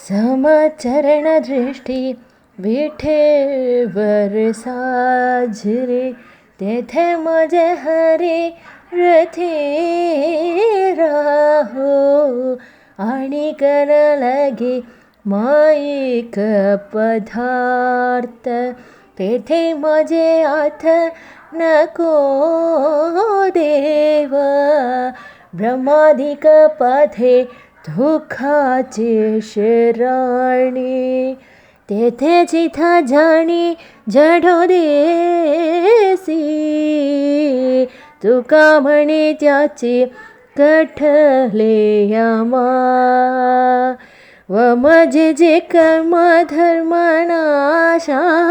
समचरणदृष्टी विठेवर साजरे, तेथे मजे हरी रथी राहो. आणि कर लगे माईक पदार्थ, तेथे मजे आथ नको देवा. ब्रह्मादिक पथे दुःखाचे शरणी, तेथे जिथा जाणी जडो देसी. तुका म्हणे त्याचे कठले यमा, व मजे जे कर्म धर्म नाशावंत.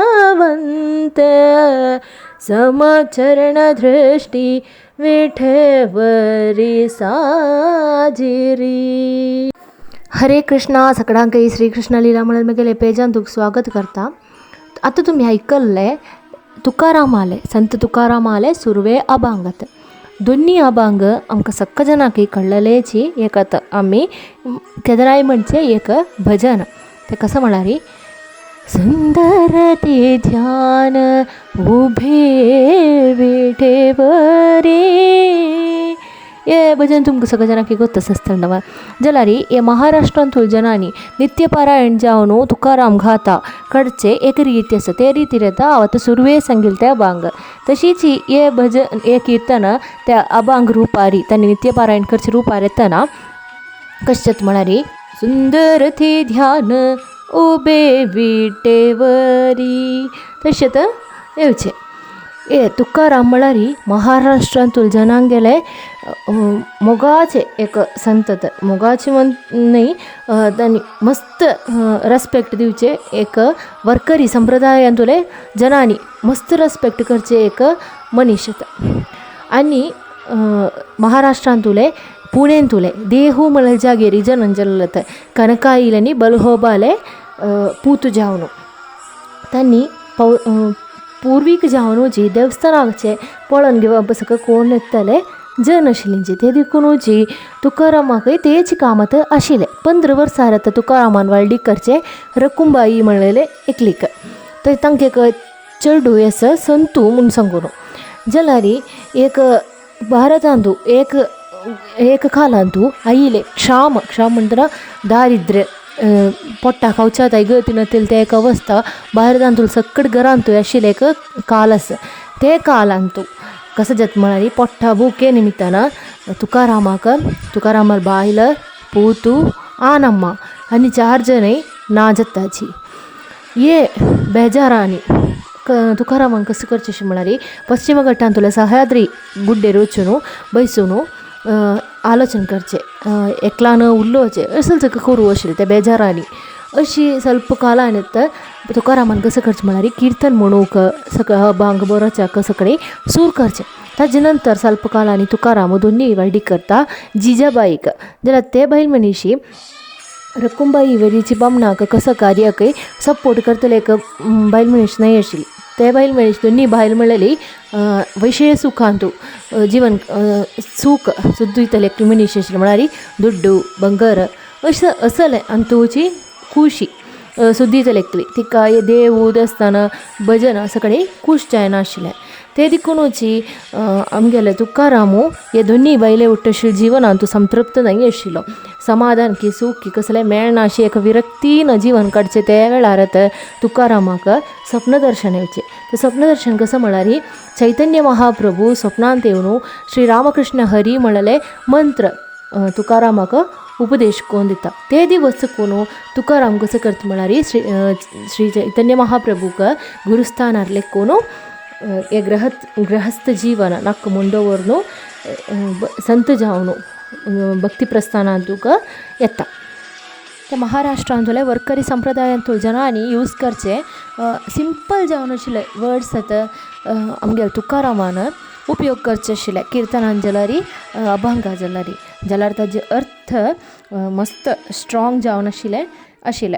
समचरण दृष्टी विठेवरी साजिरी. हरे कृष्णा. सगळ्यांक श्रीकृष्ण लीला म्हणून मी गेले पेजान तुक स्वागत करता. आता तुम्ही ऐकल्ले तुकाराम आले, संत तुकाराम आले सुर्वे अभांगात. दोन्ही अभांग आमकां सक्क जनांकी कळलेलेची. एक आतां आमी केदराय म्हणचे एक भजन. ते कसं म्हणारी, सुंदर ते ध्यान उभे विठेवरी. ये भजन तुमकां सगळ्या जनांकी गोत्तस आसतलें जाल्यार हे महाराष्ट्रांतूल जनांनी नित्यपारायण जावन तुकाराम घाता कडचे एक रीती आसा. ते रितीर येता हांव आतां सुरवे सांगिल्ले ते अभांग. तशीच हे भजन हे कीर्तन त्या अभांग रुपारी तांणी नित्यपारायण करचे रुपार येतना कशें म्हणारी, सुंदर ते ध्यान उबे विटेवरी. तशेंच येवचें. ए तुकाराम म्हळ्यार महाराष्ट्रांतूल जनांक गेले मोगाचे एक संतत. मोगाचे न्ही, तांणी मस्त रेस्पेक्ट दिवचे. एक वरकरी संप्रदायांतुले जनांनी मस्त रेस्पेक्ट करचे एक मनीस. आनी महाराष्ट्रांतुले पुणेंतुले देहू म्हळ्यार जागेरी जनन जल्लत कनकाईलनी बलहोबाले पूत जावन तांणी पूर्वीक जावनूजी देवस्थानाचे पळोवन घेवप बसक कोण येतले जन आशिल्लींची. ते देखूनूजी तुकारामाकय तेच कामात आशिल्ले. 15 वर्सां आतां तुकारामान वाळडीकरचे रकुंबाई म्हणलेले एकलीक. तर तांकां एक चेडूं आसा संतू म्हूण सांगून. जाल्यार एक भारतांतू एक कालांतू आयिल्ले क्षाम म्हणटना दारिद्र्य, पोट्टा खावच्या गती नतील ते एक अवस्था भारतांतूल सकट घरांतूय आशिल्ले एक काल आसा. ते कालांतू कसं जाता म्हळ्यार पोट्टा बुके निमित्तान तुकारामार बायल पूतू आनम्मा आनी 4 जणय ना जाताची. ये बेजारांनी तुकारामान कसं करचें म्हळ्यार पश्चिम घट्टांतुले सह्याद्री गुड्डेर वचून बैसून आलोचन करचे, एकल्यान उरलोवचें अशें सगळें करूं आशिल्लें ते बेजारांनी. अशी ಸ್ವಲ್ಪ कालान तुकारामान कसं करचें म्हळ्यार कीर्तन म्हणूंक सगळें अभांग बरोवच्याक सगळें सूर करचें. ताजे नंतर ಸ್ವಲ್ಪ कालांनी तुकाराम दोन्ही वाळडी करता जिजाबाईक. जाल्यार ते बायल मनीशी रकुंबाई वेरीची बामणाक कसं कार्याकय सपोर्ट करतले एक बायल मनीस न्हय आशिल्ली. ते बायल मनीस दोन्ही बायल म्हणलेली वैशय सुखांतू जीवन सूख सुद्दुयतले एक मनीस आशिल्ले. म्हळ्यार दुड्डू बंगार अशें असलें आनी तुजी खुशी सुद्दीतले एकली. तिका हे देव देवस्थान भजन सगळें खूश जायना आशिल्लें. ते देखूनूची आमगेले तुकारामू हे दोन्ही बायले उट्टशील जिवनांतू संतृप्त न्हय आशिल्लो. समाधान की सूख की कसलें मेळना अशी एक विरक्तीन जीवन काडचें. त्या वेळार तुकारामाक स्वप्न दर्शन येवचें. तें स्वप्न दर्शन कसं म्हळ्यार चैतन्य महाप्रभू स्वप्नांत येवन श्री रामकृष्ण हरी म्हणलेले मंत्र तुकारामाक उपदेश करून दिता. ते दिवस चुकून तुकाराम कसं करता म्हळ्यार श्री चैतन्य महाप्रभूक गुरुस्थानार लेखून हे गृहस्थ जीवन नाक ಮುಂದುವರ್ನು संत जावन भक्ती प्रस्थानांतूक येता. त्या महाराष्ट्रांतले वरकरी संप्रदायांतूल जनांनी यूज करचे सिंपल जावन आशिल्ले वर्ड्स आमगे तुकारामान उपयोग करचे आशिल्ले कीर्तनान जाल्यार अभंगा जाल्यार ताजे अर्थ मस्त स्ट्रॉंग जावन आशिल्ले.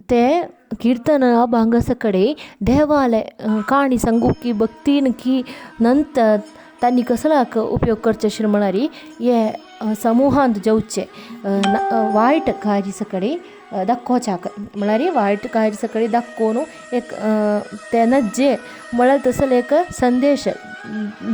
ते कीर्तन अभंग सकಡೆ देवाले काणी सांगू की भक्तीन की नंतर त्यांनी कसलाक उपयोग करचे आशिल्ले म्हळ्यार हे समूहांत जेवचे वायट कार्य सकडी दाखोवच्याक म्हळ्यार वायट कार्य सकडी दाखोवन एक तेन्ना जे म्हळ्यार तसले एक संदेश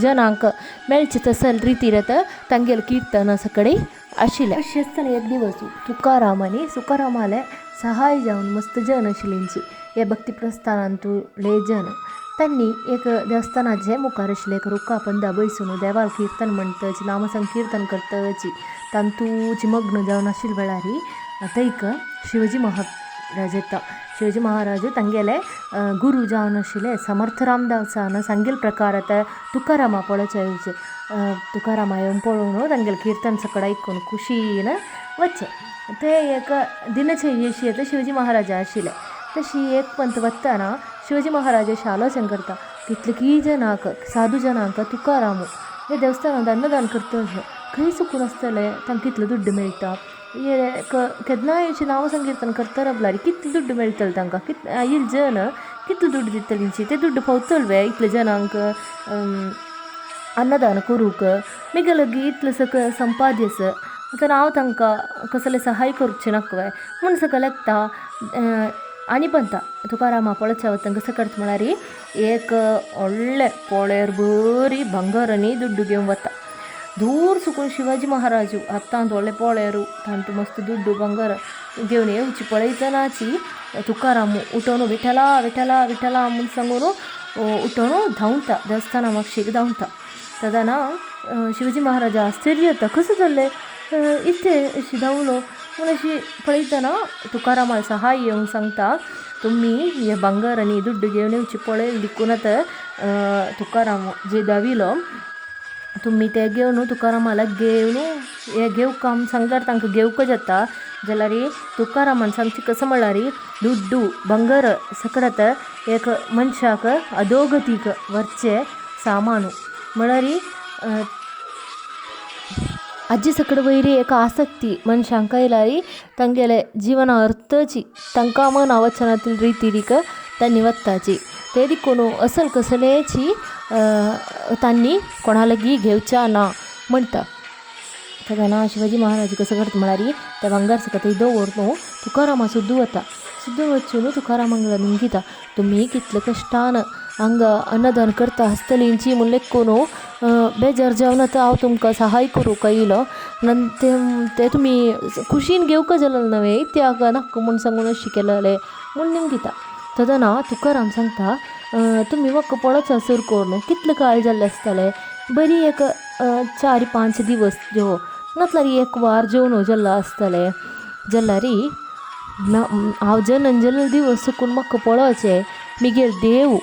जनांक मेळचे तसल रितीर तांगेल कीर्तन सकडी आशिल्लें. अशें आसतना एक दिवस तुकारामाले सहाय जावन मस्त जन आशिल्लींची हे भक्ती प्रस्थानांतले जन त्यांनी एक देवस्थानाचे मुखार आशिल्ले एक रुखा पंदा बैसून देवाल कीर्तन म्हणटच नामसंकीर्तन करतच तांतूची मग्न जावन आशिल्ले वेळार थंयक शिवाजी महाराज येता. शिवाजी महाराज तांगेले गुरू जावन आशिल्ले समर्थ रामदासान सांगेल प्रकार तुकारामा पळोवचे तुकारामा येवन पळोवन तांगेले कीर्तन सकड आयकून खुशीन वच्चे. ते एक दिनचर्ये अशी शिवाजी महाराज आशिल्ले. तशी एक पंत वतना शिवाजी महाराज अशें आलोचन करता कितलेकी जनांक साधू जनांक तुकाराम हे देवस्थानांत अन्नदान करता खंय चुकून आसतलें तांकां कितलो दुड्ड मेळटा. हे केन्नाय अशें नांव संकीर्तन करता राबल्यार कितले दुड्ड मेळटले तांकां इल्ले जन कितले दुड्ड दितलींची ते दुड्ड पावतले वे इतले जनांक अन्नदान करूंक मेगेलगी इतले सकल संपाद्यस तर हांव तांकां कसले सहाय करचें नाकवे म्हूण सकल एकता आनी पंता तुकारामा पळोवच्या वता तांकां सकट म्हळ्यार एक व्हडले पोळेर बरी भांगर आनी दुड्ड घेवन वता. दूर सुकून शिवाजी महाराज हातांत व्हडले पोळेर तांतू मस्त दुड्ड भांगर घेवन येवची पळयतनाची तुकाराम उठोवन विठला विठला विठला म्हूण सांगून उठोवन धांवता देवस्थाना मागशेक धांवता. तेदना शिवाजी महाराज आश्चर्य येता कसं जाल्लें इथे अशी धांवलो म्हूण अशी पळयतना तुकारामाल सहाय येवन सांगता तुमी हे भांगर आनी दुड्ड घेवन येवची पळय देखूनच तुकाराम जे दाविलो तुमी ते घेवन तुकारामाला घेवन हे घेवक सांगल्यार तांकां घेवंक जाता जाल्यार तुकारामान सांगचें कसं म्हळ्यार दुड्डू भांगर सकडत एक मनशाक अधोगतीक व्हरचें सामान म्हळ्यार अज्जी सकड वयरी एक आसक्ती मनशांक येयल्यार तांगेले जिवना अर्थची तांकां मना वचनातील रितीरीक तांणी वत्ताची ते देखून असल कसलेची तांणी कोणा लागीं घेवच्या ना म्हणटा. तेन्ना शिवाजी महाराज कसं करता म्हळ्यार त्या भांगर सकत थंय दवरून तुकारामा सुद्दां वता वचून तुकारामांक निमगिता तुमी कितले कश्टान हांगा अन्नदान करता आसतलींची म्हूण लेखून बेजार जावन आतां हांव तुमकां सहाय करूंक येयलो ते तुमी खुशीन घेवंक जालें नवे इत्याक नाका म्हूण सांगून अशें केलें म्हूण निमगिता. तेदना तुकाराम सांगता तुमी म्हाका पळोवचा सुरू करून कितले काळ जाल्ले आसतले बरी एक 4-5 दिवस जेव नातल्यार एक वार जेवण जाल्लो आसतलें जाल्यार हांव जनन जाल्ले दिवस चुकून म्हाका पळोवचें मिगेल देव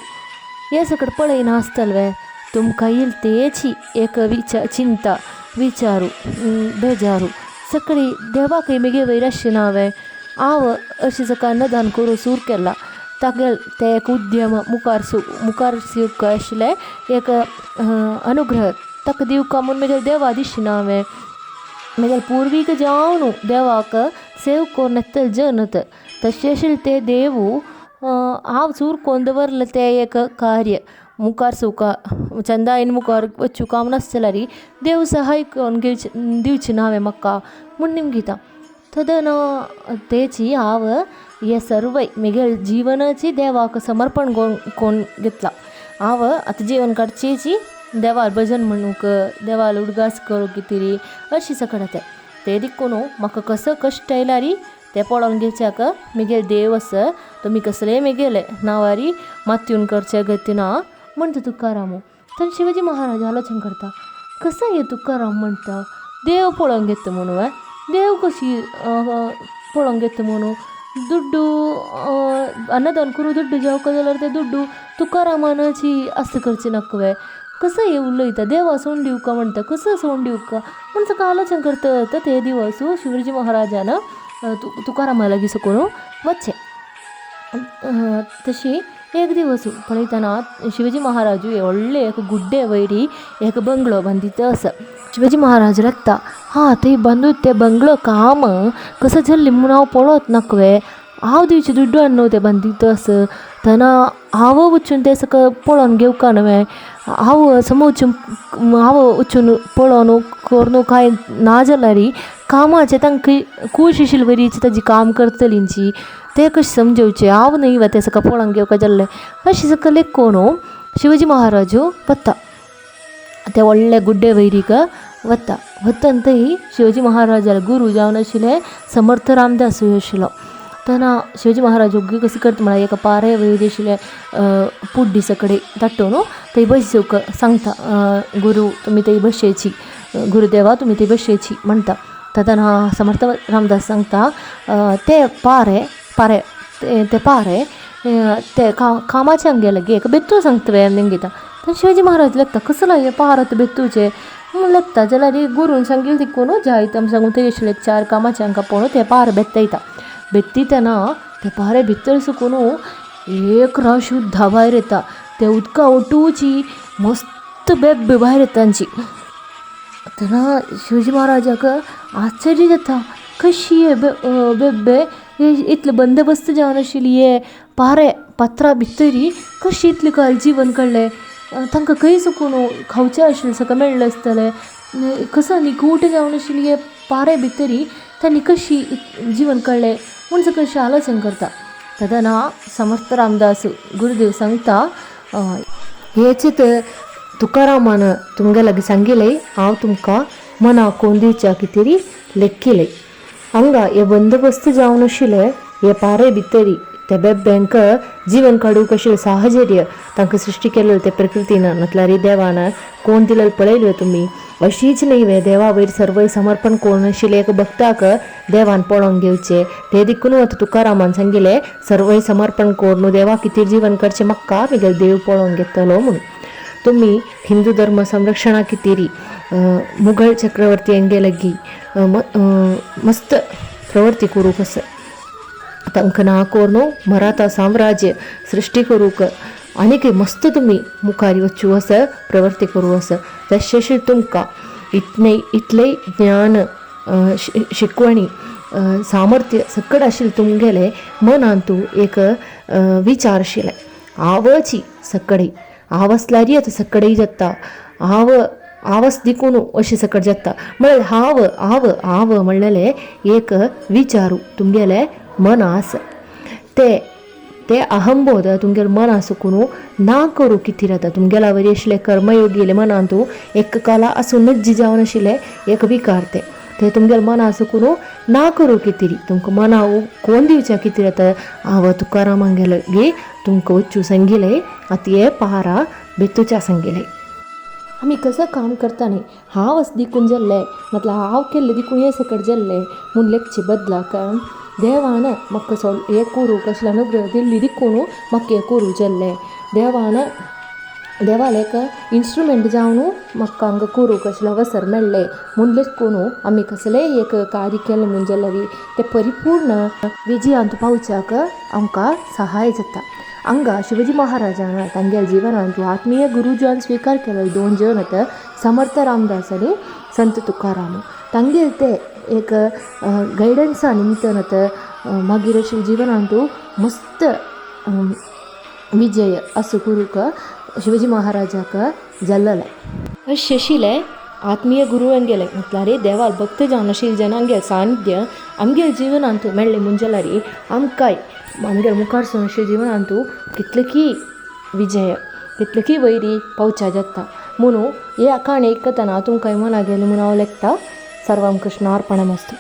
हे सकट पळयना आसतले तुमकां येईल तेची एक चिंता विचारू बेजारू सकडी देवाकय मेगे वयर आशिना हांवें हांव अशें सकाळ अन्नदान करूं सूर केला तागेल ते एक उद्यम मुखार शिवक आशिल्लें एक अनुग्रह ताका दिवका म्हूण मेगेल देवा दिशिना हांवें मेगेल पूर्वीक जावन देवाक सेव करून येतले जनत तशें आशिल्ले ते देव हांव चूर कोन्न दवरलें तें एक कार्य मुखार सुका चंदायन मुखार वचूं काम नासल्यार देव सहाय करून दिवची ना हांवें म्हाका म्हूण निमगिता. तेदना तेची हांव हे सर्वय मेगेल जिवनाची देवाक समर्पण कोण घेतला. हांव आतां जेवण काडचेची देवार भजन म्हणूंक देवाल उडगास करूंक कितें अशी सकट ते देखून म्हाका कसो कश्ट येयल्यार ते पळोवन घेवच्याक मेगेल देव आसा तुमी कसलेय मेगेले नावारी मातयून करचे गती ना म्हणटा तुकाराम. तर शिवाजी महाराज आलोचन करता कसं हे तुकाराम म्हणटा देव पळोवन घेता म्हणून देव कशी पळोवन घेता म्हणून दुड्डू अन्नदान करूं दुड्डू जेवक जाल्यार ते दुड्डू तुकारामानाची आस्त करची नाकवे कसं हे उलयता देवा सोंड दिवका म्हणटा कसं सोंड दिवका म्हूण सकाळ आलोचन करता ते दिवस शिवाजी महाराजान तुकारामा लागीं सकून वच्चें. तशी एक दिवस पळयतना शिवाजी महाराज व्हडले एक गुड्डे वयरी एक बंगलो बांदितो आसा. शिवाजी महाराज रत्ता थंय बांदूत ते बंगलो काम कसं जाल्ली म्हूण हांव पळोवत नाकवे हांव दिवचे दुड्डू आनी ते बांदितस तेन्ना हांव वचून ते सगळं पळोवन घेवका न्हय हांव समज वचून हांव वचून पळोवन करून कांय ना जाल्यार कामाचें तांकां खूश आशिल्ली बरीच ताजी काम करतलींची ते कशें समजवचें हांव न्हय ते सगळं पळोवन घेवका जाल्लें अशें सगळं लेखून शिवाजी महाराजू वता ते व्हडले गुड्डे वैरीक वतन थंय शिवाजी महाराजाले गुरू जावन आशिल्ले समर्थ रामदासूय आशिल्लो तेन्ना शिवाजी महाराज ओग्गी कशी करता म्हळ्यार एका पारे वयर आशिल्ले पुड्डिसा कडेन धाडून थंय बसोवंक सांगता गुरू तुमी थंय बसयची गुरुदेवा तुमी थंय बसयची म्हणटा तेन्ना समर्थ रामदास सांगता ते पारे ते कामाचे हांगे लागी एक बेतू सांगता घेता तर शिवाजी महाराज लागता कसलो हे पार बेतूचे लागता जाल्यार गुरून सांगिल्लें तिकून जायत आमी सांगून थंय आशिल्ले 4 कामाचे हांकां पळोवन ते पार बेत्तयता बेत्ती तेन्ना ते पारे भितर सुकून एक राश उद्दा भायर येता ते उदका ओटूची मस्त बेब्बे भायर येता तांची तेन्ना शिवाजी महाराजाक आश्चर्य जाता कशी हे बेब्बे इतले बंदोबस्त जावन आशिल्ली हे पारे पात्रां भितरी कशी इतले काल जीवन काडलें तांकां खंय सुकून खावचें आशिल्लें सगळें मेळ्ळें आसतलें कसो निगूट जावन आशिल्ली हे पारे भितरी तांणी कशी जीवन काडलें म्हूण सगळें अशें आलोचन करता तेन्ना समर्थ रामदास गुरुदेव सांगता हेच तुकारामान तुमगे लागीं सांगिल्लें हांव तुमकां मना कोण दिवच्या कितें लेखिल्लें हांगा हे बंदोबस्त जावन आशिल्ले हे पारे भितरी ते बेब्यांक जीवन काडूंक आशिल्लें साहचर्य तांकां सृश्टी केलें ते प्रकृतीन म्हटल्यार देवान कोण दिलें पळयल्यो तुमी अशीच न्हय देवा वयर सर्वय समर्पण कोण आशिल्लें एक भक्ताक देवान पळोवन घेवचें ते देखून आतां तुकारामान सांगिल्लें सर्वय समर्पण कोर न्हू देवा कितें जीवन करचें म्हाका म्हगेलो देव पळोवन घेतलो म्हणून तुमी हिंदू धर्म संरक्षणा कितेरी मुघल चक्रवर्ती हांगे लागीं मस्त प्रवर्ती करूंक आसा तांकां ना कोर मराठा साम्राज्य सृश्टी करूंक आनीक मस्त तुमी मुखार वचूं आसा प्रवर्ती करूं आसा तशें तुमकां इतलें ज्ञान शिकवणी सामर्थ्य सकट आशिल्लें तुमगेलें मनांतू एक विचार आशिल्ले आवची सकडी हांव आसल्यार आतां सकडय जाता हांवच देखून अशें सकट जाता म्हळ्यार हांव म्हणलेलें एक विचारू तुमगेलें मन आसा ते अहंबोध तुमगेलें मन आसुकून ना करूं कितें जाता तुमगेल्या वरी आशिल्लें कर्मयोगी मनांतू एक कला आसून नज्ज जावन आशिल्लें एक विकार ते तुमगेलें मन आसुकून ना करूं कितें तुमकां मना कोण दिवचें कितें जाता हांव तुकारामान गेलें तुमकां वचूं सांगिल्लें आतां हे पारा बेतूच्या सांगिल्लें आमी कसं काम करता न्ही हांव देखून जाल्लें म्हटल्यार हांव केल्लें देखून हे सकट जाल्लें म्हूण लेखचें बदलाक देवान म्हाका हें करूंक आशिल्लें अनुग्रह दिल्ली देखून म्हाका हें करूं जाल्लें देवाले एक इंस्ट्रुमेंट जावन म्हाका हांगा करूंक आशिल्लें अवसर मेळ्ळें म्हूण लेखून आमी कसलेंय एक कार्य केलें म्हूण जाल्यार तें परिपूर्ण विजयांत पावच्याक आमकां सहाय जाता हांगा शिवाजी महाराजान तांगेल्या जिवनांत आत्मीय गुरुजान स्विकार केले 2 जण समर्थ रामदास आनी संत तुकाराम तांगेल ते एक गायडन्सा निमतान मागीर आशिल्ल्या जिवनांत मस्त विजय असो करूंक शिवाजी महाराजाक जाल्लें अशें आशिल्लें आत्मीय गुरू आमगेले म्हटल्यार देवा भक्त जावन आशिल्ले जनांगे सानिध्य आमगे जिवनांत मेळ्ळें म्हूण जाल्यार आमकांय आमगे मुखार सावन आशिल्ल्या जिवनांत कितलेकी विजय कितलेकी वैरी पावच्या जाता म्हणून हे काणी आयकतना तुमकां मना गेलें म्हूण हांव लेखता सर्वं कृष्णार्पणमस्तु.